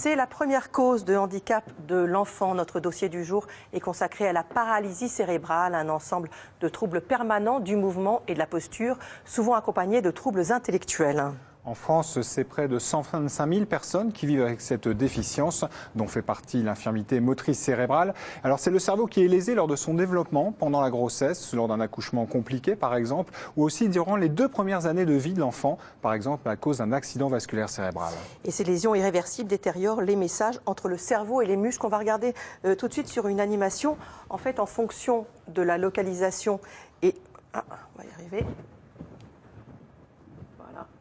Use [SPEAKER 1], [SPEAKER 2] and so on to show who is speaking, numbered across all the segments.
[SPEAKER 1] C'est la première cause de handicap de l'enfant. Notre dossier du jour est consacré à la paralysie cérébrale, un ensemble de troubles permanents du mouvement et de la posture, souvent accompagnés de troubles intellectuels.
[SPEAKER 2] En France, c'est près de 125 000 personnes qui vivent avec cette déficience, dont fait partie l'infirmité motrice cérébrale. Alors c'est le cerveau qui est lésé lors de son développement, pendant la grossesse, lors d'un accouchement compliqué par exemple, ou aussi durant les 2 premières années de vie de l'enfant, par exemple à cause d'un accident vasculaire cérébral.
[SPEAKER 1] Et ces lésions irréversibles détériorent les messages entre le cerveau et les muscles. On va regarder tout de suite sur une animation, en fait en fonction de la localisation et... on va y arriver.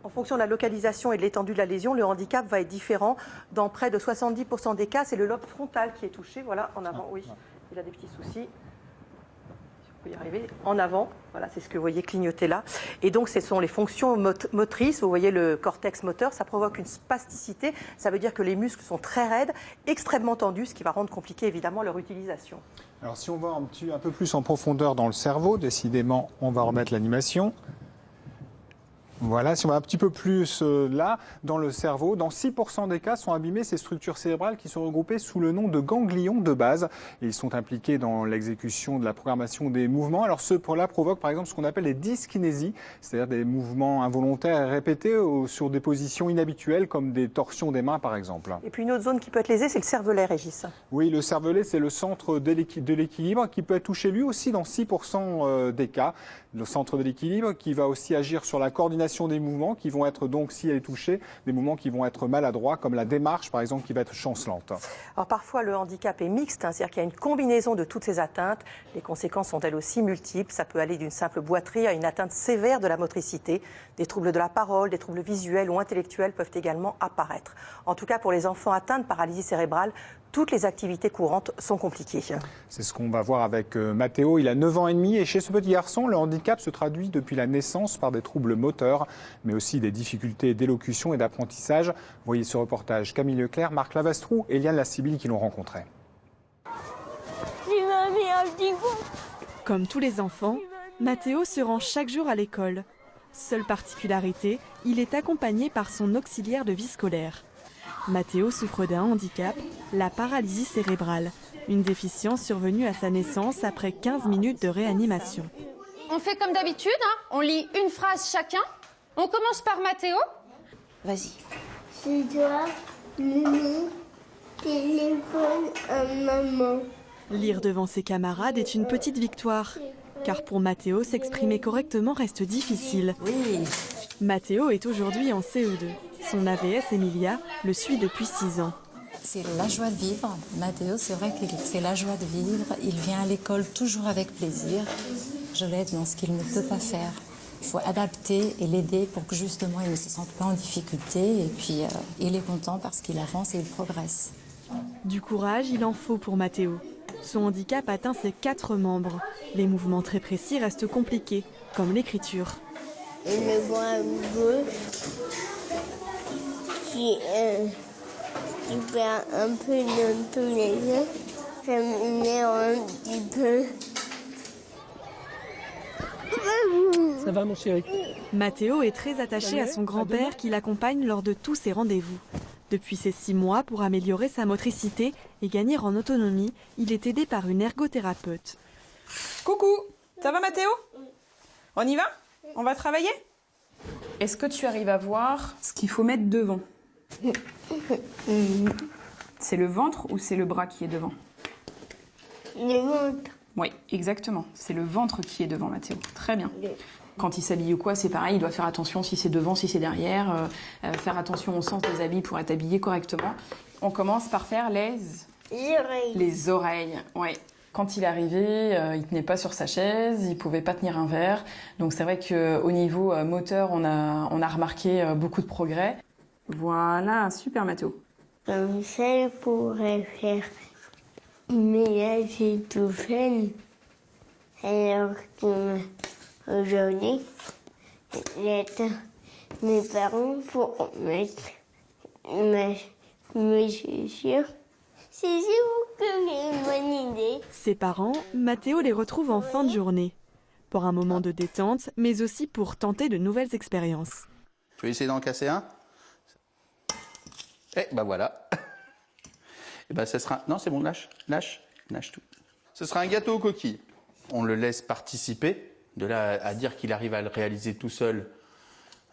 [SPEAKER 1] En fonction de la localisation et de l'étendue de la lésion, le handicap va être différent. Dans près de 70% des cas, c'est le lobe frontal qui est touché. Voilà, en avant, oui, il a des petits soucis. Si on peut y arriver, en avant, voilà, c'est ce que vous voyez clignoter là. Et donc, ce sont les fonctions motrices. Vous voyez le cortex moteur, ça provoque une spasticité. Ça veut dire que les muscles sont très raides, extrêmement tendus, ce qui va rendre compliqué évidemment leur utilisation.
[SPEAKER 2] Alors si on va un peu plus en profondeur dans le cerveau, décidément, on va remettre l'animation. Voilà, si on va un petit peu plus là, dans le cerveau, dans 6% des cas sont abîmées ces structures cérébrales qui sont regroupées sous le nom de ganglions de base. Et ils sont impliqués dans l'exécution de la programmation des mouvements. Alors ceux-là provoquent par exemple ce qu'on appelle les dyskinésies, c'est-à-dire des mouvements involontaires et répétés sur des positions inhabituelles comme des torsions des mains par exemple.
[SPEAKER 1] Et puis une autre zone qui peut être lésée, c'est le cervelet, Régis.
[SPEAKER 2] Oui, le cervelet, c'est le centre de l'équilibre qui peut être touché lui aussi dans 6% des cas. Le centre de l'équilibre qui va aussi agir sur la coordination des mouvements qui vont être donc, si elle est touchée, des mouvements qui vont être maladroits, comme la démarche par exemple qui va être chancelante.
[SPEAKER 1] Alors parfois le handicap est mixte, c'est-à-dire qu'il y a une combinaison de toutes ces atteintes. Les conséquences sont elles aussi multiples. Ça peut aller d'une simple boiterie à une atteinte sévère de la motricité. Des troubles de la parole, des troubles visuels ou intellectuels peuvent également apparaître. En tout cas pour les enfants atteints de paralysie cérébrale, toutes les activités courantes sont compliquées.
[SPEAKER 2] C'est ce qu'on va voir avec Mathéo. Il a 9 ans et demi et chez ce petit garçon, le handicap se traduit depuis la naissance par des troubles moteurs, mais aussi des difficultés d'élocution et d'apprentissage. Voyez ce reportage Camille Leclerc, Marc Lavastrou et Liane Lassibille qui l'ont rencontré.
[SPEAKER 3] Comme tous les enfants, Mathéo se rend chaque jour à l'école. Seule particularité, il est accompagné par son auxiliaire de vie scolaire. Mathéo souffre d'un handicap, la paralysie cérébrale, une déficience survenue à sa naissance après 15 minutes de réanimation.
[SPEAKER 4] On fait comme d'habitude, on lit une phrase chacun. On commence par Mathéo. Vas-y.
[SPEAKER 5] Je dois donner téléphone à maman.
[SPEAKER 3] Lire devant ses camarades est une petite victoire, car pour Mathéo, s'exprimer correctement reste difficile.
[SPEAKER 6] Oui.
[SPEAKER 3] Mathéo est aujourd'hui en CE2. Son AVS, Emilia, le suit depuis 6 ans.
[SPEAKER 6] C'est la joie de vivre. Mathéo, c'est vrai que c'est la joie de vivre. Il vient à l'école toujours avec plaisir. Je l'aide dans ce qu'il ne peut pas faire. Il faut adapter et l'aider pour que justement il ne se sente pas en difficulté. Et puis il est content parce qu'il avance et il progresse.
[SPEAKER 3] Du courage, il en faut pour Mathéo. Son handicap atteint ses 4 membres. Les mouvements très précis restent compliqués, comme l'écriture.
[SPEAKER 5] Et le bras bleu qui perd un peu dans tous les yeux. Ça m'énerve un petit peu.
[SPEAKER 7] Ça va mon chéri?
[SPEAKER 3] Mathéo est très attaché à son grand-père qui l'accompagne lors de tous ses rendez-vous. Depuis ses 6 mois, pour améliorer sa motricité et gagner en autonomie, il est aidé par une ergothérapeute.
[SPEAKER 8] Coucou, ça va Mathéo? On y va? On va travailler? Est-ce que tu arrives à voir ce qu'il faut mettre devant? C'est le ventre ou c'est le bras qui est devant?
[SPEAKER 5] Le ventre.
[SPEAKER 8] Oui, exactement. C'est le ventre qui est devant, Mathéo. Très bien. Quand il s'habille ou quoi, c'est pareil. Il doit faire attention si c'est devant, si c'est derrière. Faire attention au sens des habits pour être habillé correctement. On commence par faire les
[SPEAKER 5] oreilles.
[SPEAKER 8] Les oreilles, oui. Quand il est arrivé, il tenait pas sur sa chaise, il pouvait pas tenir un verre. Donc c'est vrai qu'au niveau moteur, on a remarqué beaucoup de progrès. Voilà, super Mathéo.
[SPEAKER 5] Comme ça, il pourrait faire. Mais là, j'ai tout fait. Alors qu'aujourd'hui, j'attends mes parents pour mettre mes chaussures. C'est vous qui avez une bonne idée.
[SPEAKER 3] Ses parents, Mathéo les retrouve en fin de journée. Pour un moment de détente, mais aussi pour tenter de nouvelles expériences.
[SPEAKER 9] Tu veux essayer d'en casser un? Eh ben voilà. Et ben, ça sera... Non, c'est bon, lâche tout. Ce sera un gâteau aux coquilles. On le laisse participer. De là à dire qu'il arrive à le réaliser tout seul,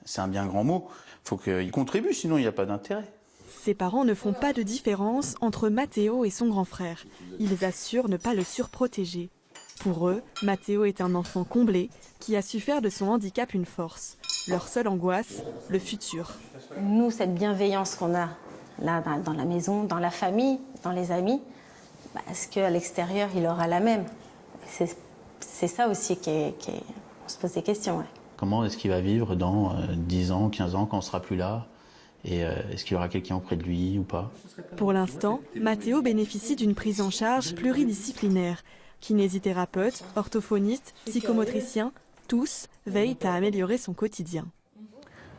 [SPEAKER 9] c'est un bien grand mot. Il faut qu'il contribue, sinon il n'y a pas d'intérêt.
[SPEAKER 3] Ses parents ne font pas de différence entre Matteo et son grand frère. Ils assurent ne pas le surprotéger. Pour eux, Matteo est un enfant comblé qui a su faire de son handicap une force. Leur seule angoisse, le futur.
[SPEAKER 10] Nous, cette bienveillance qu'on a là dans la maison, dans la famille, dans les amis, est-ce qu'à l'extérieur, il aura la même? C'est ça aussi on se pose des questions. Ouais.
[SPEAKER 9] Comment est-ce qu'il va vivre dans 10 ans, 15 ans, quand on ne sera plus là? Et est-ce qu'il y aura quelqu'un auprès de lui ou pas?
[SPEAKER 3] Pour l'instant, Matteo bénéficie d'une prise en charge pluridisciplinaire. Kinésithérapeute, orthophoniste, psychomotricien, tous veillent à améliorer son quotidien.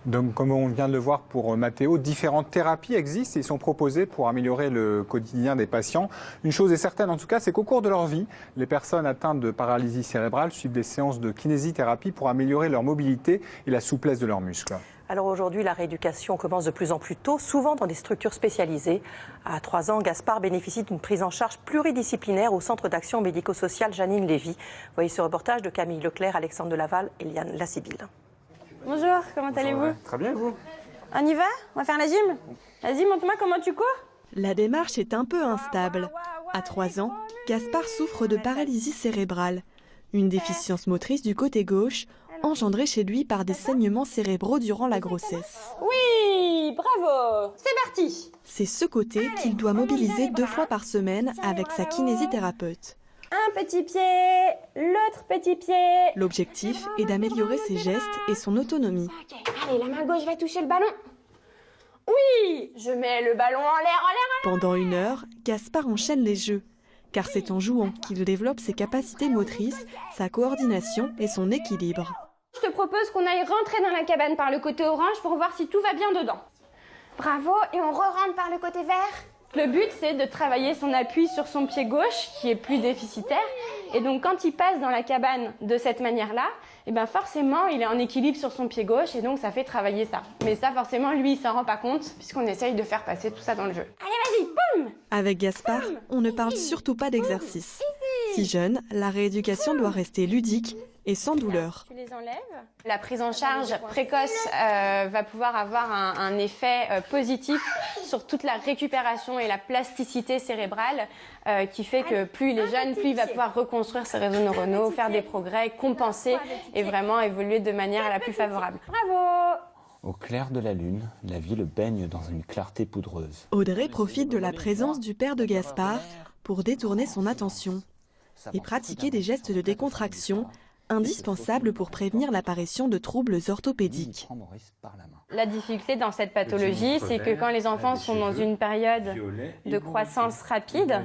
[SPEAKER 2] Donc, comme on vient de le voir pour Matteo, différentes thérapies existent et sont proposées pour améliorer le quotidien des patients. Une chose est certaine en tout cas, c'est qu'au cours de leur vie, les personnes atteintes de paralysie cérébrale suivent des séances de kinésithérapie pour améliorer leur mobilité et la souplesse de leurs muscles.
[SPEAKER 1] Alors aujourd'hui, la rééducation commence de plus en plus tôt, souvent dans des structures spécialisées. À 3 ans, Gaspard bénéficie d'une prise en charge pluridisciplinaire au Centre d'action médico-sociale Janine Lévy. Voyez ce reportage de Camille Leclerc, Alexandre Delaval et Liane Lassibille.
[SPEAKER 11] Bonjour, comment allez-vous?
[SPEAKER 2] Très bien, vous?
[SPEAKER 11] On y va? On va faire la gym? Vas-y, montre-moi comment tu cours.
[SPEAKER 3] La démarche est un peu instable. À 3 ans, Gaspard souffre de paralysie cérébrale, une déficience motrice du côté gauche, engendrée chez lui par des saignements cérébraux durant la grossesse.
[SPEAKER 11] Oui, bravo, c'est parti.
[SPEAKER 3] C'est ce côté qu'il doit mobiliser 2 fois par semaine avec sa kinésithérapeute.
[SPEAKER 11] Un petit pied, l'autre petit pied.
[SPEAKER 3] L'objectif est d'améliorer ses gestes et son autonomie.
[SPEAKER 11] Ok, allez, la main gauche va toucher le ballon. Oui, je mets le ballon en l'air,
[SPEAKER 3] Pendant 1 heure, Gaspard enchaîne les jeux, car c'est en jouant qu'il développe ses capacités motrices, sa coordination et son équilibre.
[SPEAKER 11] Je te propose qu'on aille rentrer dans la cabane par le côté orange pour voir si tout va bien dedans. Bravo, et on re-rentre par le côté vert. Le but, c'est de travailler son appui sur son pied gauche, qui est plus déficitaire. Et donc, quand il passe dans la cabane de cette manière-là, eh ben forcément, il est en équilibre sur son pied gauche, et donc ça fait travailler ça. Mais ça, forcément, lui, il s'en rend pas compte, puisqu'on essaye de faire passer tout ça dans le jeu. Allez, vas-y, boum!
[SPEAKER 3] Avec Gaspard, on ne parle surtout pas d'exercice. Si jeune, la rééducation doit rester ludique et sans douleur.
[SPEAKER 11] Tu les enlèves. La prise en charge précoce va pouvoir avoir un effet positif sur toute la récupération et la plasticité cérébrale qui fait que plus il est jeune, plus il va pouvoir reconstruire ses réseaux neuronaux, faire des progrès, compenser et vraiment évoluer de manière la plus favorable. Bravo!
[SPEAKER 12] Au clair de la lune, la ville baigne dans une clarté poudreuse.
[SPEAKER 3] Audrey profite de la présence du père de Gaspard pour détourner son attention et pratiquer des gestes de décontraction indispensables pour prévenir l'apparition de troubles orthopédiques.
[SPEAKER 11] La difficulté dans cette pathologie, c'est que quand les enfants sont dans une période de croissance rapide,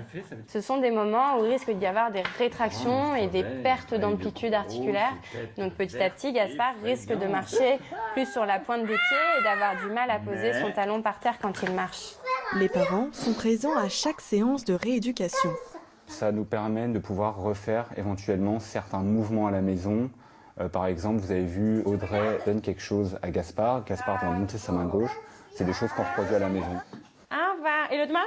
[SPEAKER 11] ce sont des moments où il risque d'y avoir des rétractions et des pertes d'amplitude articulaire. Donc petit à petit, Gaspard risque de marcher plus sur la pointe des pieds et d'avoir du mal à poser son talon par terre quand il marche.
[SPEAKER 3] Les parents sont présents à chaque séance de rééducation.
[SPEAKER 12] Ça nous permet de pouvoir refaire éventuellement certains mouvements à la maison. Par exemple, vous avez vu Audrey donne quelque chose à Gaspard. Gaspard doit monter sa main gauche. C'est des choses qu'on reproduit à la maison.
[SPEAKER 11] Au revoir. Et l'autre main?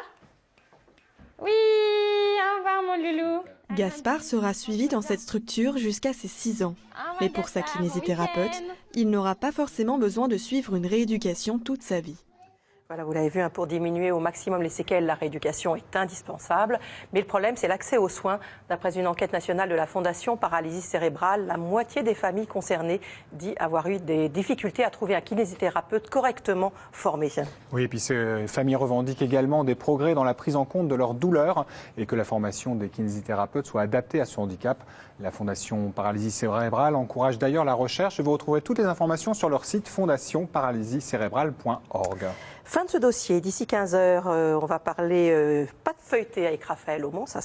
[SPEAKER 11] Oui, au revoir mon loulou.
[SPEAKER 3] Gaspard sera suivi dans cette structure jusqu'à ses 6 ans. Mais pour sa kinésithérapeute, il n'aura pas forcément besoin de suivre une rééducation toute sa vie.
[SPEAKER 1] Voilà, vous l'avez vu, pour diminuer au maximum les séquelles, la rééducation est indispensable. Mais le problème, c'est l'accès aux soins. D'après une enquête nationale de la Fondation Paralysie Cérébrale, la moitié des familles concernées dit avoir eu des difficultés à trouver un kinésithérapeute correctement formé.
[SPEAKER 2] Oui, et puis ces familles revendiquent également des progrès dans la prise en compte de leur douleur et que la formation des kinésithérapeutes soit adaptée à ce handicap. La Fondation Paralysie Cérébrale encourage d'ailleurs la recherche et vous retrouverez toutes les informations sur leur site fondationparalysicérébrale.org.
[SPEAKER 1] Fin de ce dossier. D'ici 15h, on va parler pas de feuilleté avec Raphaël Aumont, ça